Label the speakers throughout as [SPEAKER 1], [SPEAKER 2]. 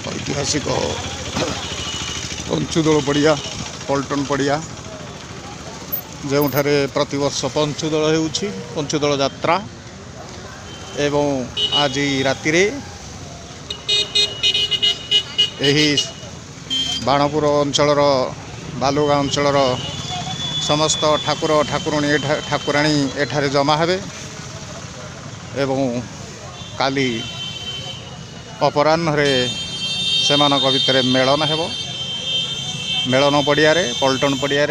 [SPEAKER 1] ऐतिहासिक पंचुदोल पड़िया पल्टन पड़िया जो प्रतिवर्ष पंचुदोल होउछि पंचुदोल यात्रा एवं आज राति यही बाणपुर अंचलर बालुगाँ अंचलर समस्त ठाकुर ठाकुराणी एठारे जमा हेबे एवं काली अपराह्न सेमानक भितर मेलन हेब मेलन पड़िया पल्टन पड़िया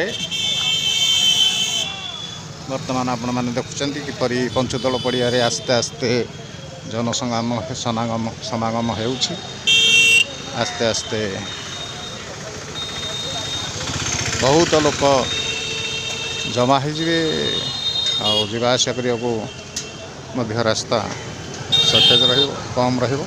[SPEAKER 1] वर्तमान आपण मैंने देखुं किपरि पंचुदोल पड़िया आस्ते आस्ते समागम होउछि आस्ते आस्ते बहुत लोक जमा होइजिवे आ जीवा आसा करिया को मध्य रास्ता सटेज रहिबो कम रहिबो।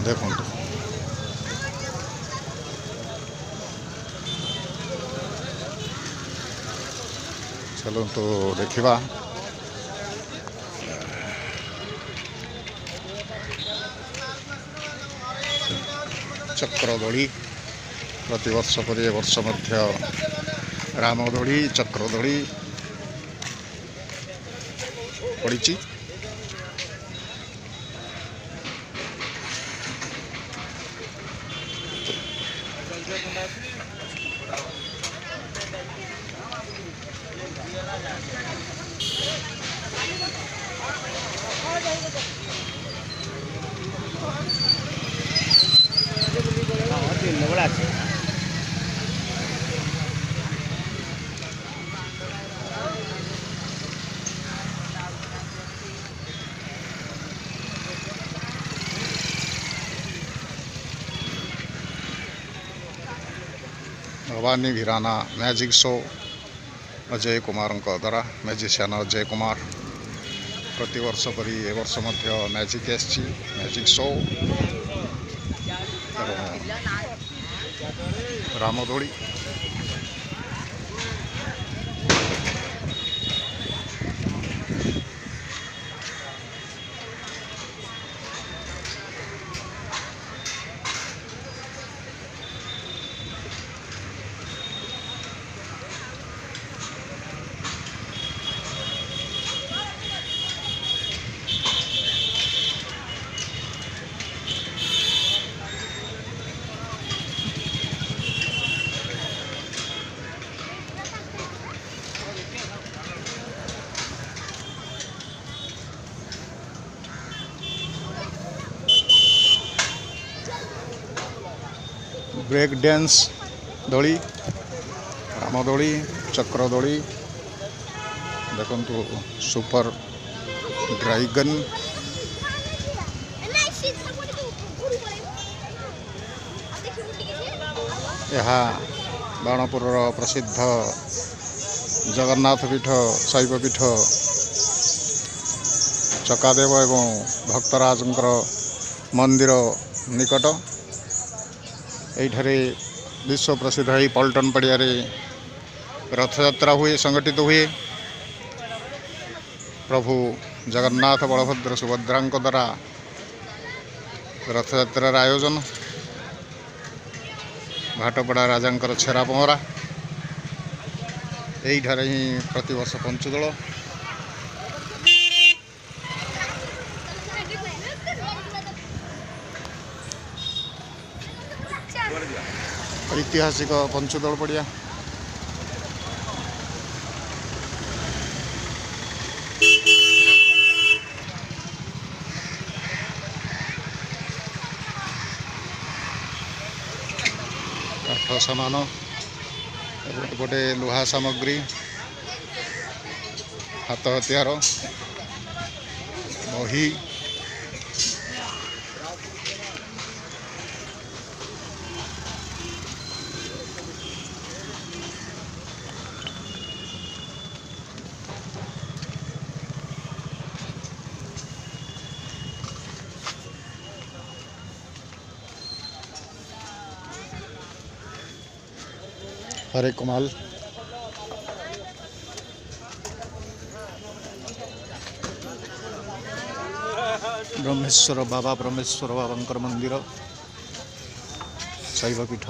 [SPEAKER 1] देखो चलो तो देखा चक्रदोली प्रतिवर्ष पर वर्ष मध्य रामदोली चक्रदोली पड़ी। भवानी वीराना मैजिक शो अजय कुमार द्वारा मैजिशियन अजय कुमार प्रतिवर्ष परी ए वर्ष मध्य मैजिक मैजिक शो रामदोली ब्रेक डांस दोली रामदोली चक्रदोली देखंतु सुपर ड्रैगन यहाँ बाणपुर प्रसिद्ध जगन्नाथ पीठ शैव पीठ चकादेव एवं भक्तराजंकर मंदिर निकट यही विश्व प्रसिद्ध ही पल्टन पड़िया रथयात्रा हुए संगठित हुए प्रभु जगन्नाथ बलभद्र सुभद्रा द्वारा रथयात्रार आयोजन घाटपड़ा राजा छेरा पहरा यही ही प्रतिवर्ष पंचुदोल ऐतिहासिक पंचुदल पड़िया काठ सामान गोटे लुहा सामग्री हाथ हथियार बही हरे कमाल ब्रह्मेश्वर बाबा मंदिर शैव पीठ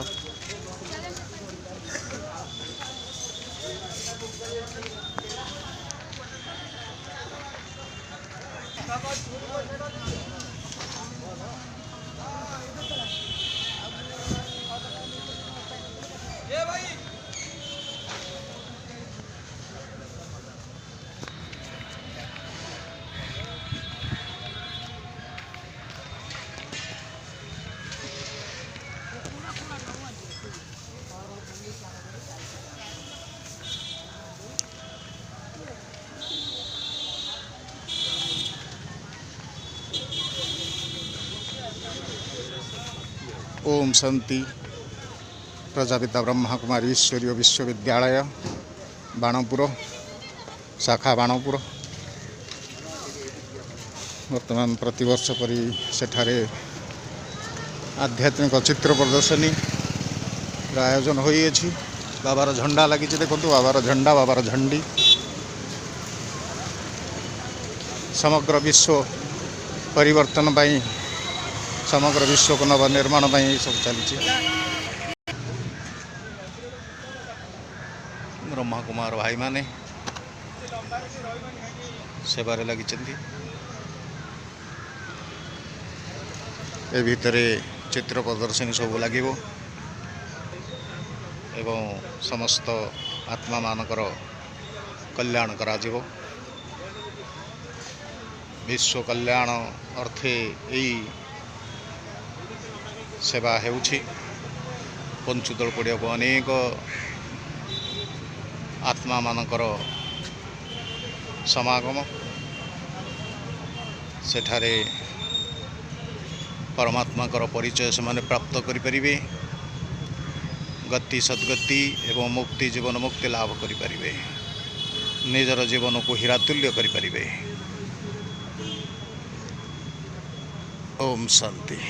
[SPEAKER 1] ओम शांति प्रजापिता ब्रह्मा कुमारी ईश्वरीय विश्वविद्यालय बाणपुर शाखा बाणपुर वर्तमान प्रतिवर्ष परी सेठारे आध्यात्मिक चित्र प्रदर्शनी आयोजन होइएछि। बाबार झंडा लगी देखो बाबार झंडा बाबार झंडी समग्र विश्व परिवर्तन पाई समग्र विश्व को नव निर्माण सब चली ब्रह्मा कुमार भाई माने सेवारे लगी ए भितरे चित्र प्रदर्शनी सब लगे एवं समस्त आत्मा मानकर कल्याण करा जीवो। विश्व कल्याण अर्थे यही सेवा हेउछि। पंचुदल पड़िया को अनेक आत्मा मानकर समागम सेठारे परमात्मा कर परिचय से माने प्राप्त करि परिबे। गति सद्गति एवं मुक्ति जीवन मुक्ति लाभ करि परिबे। निजर जीवन को हीरातुल्य करि परिबे। ओम शांति।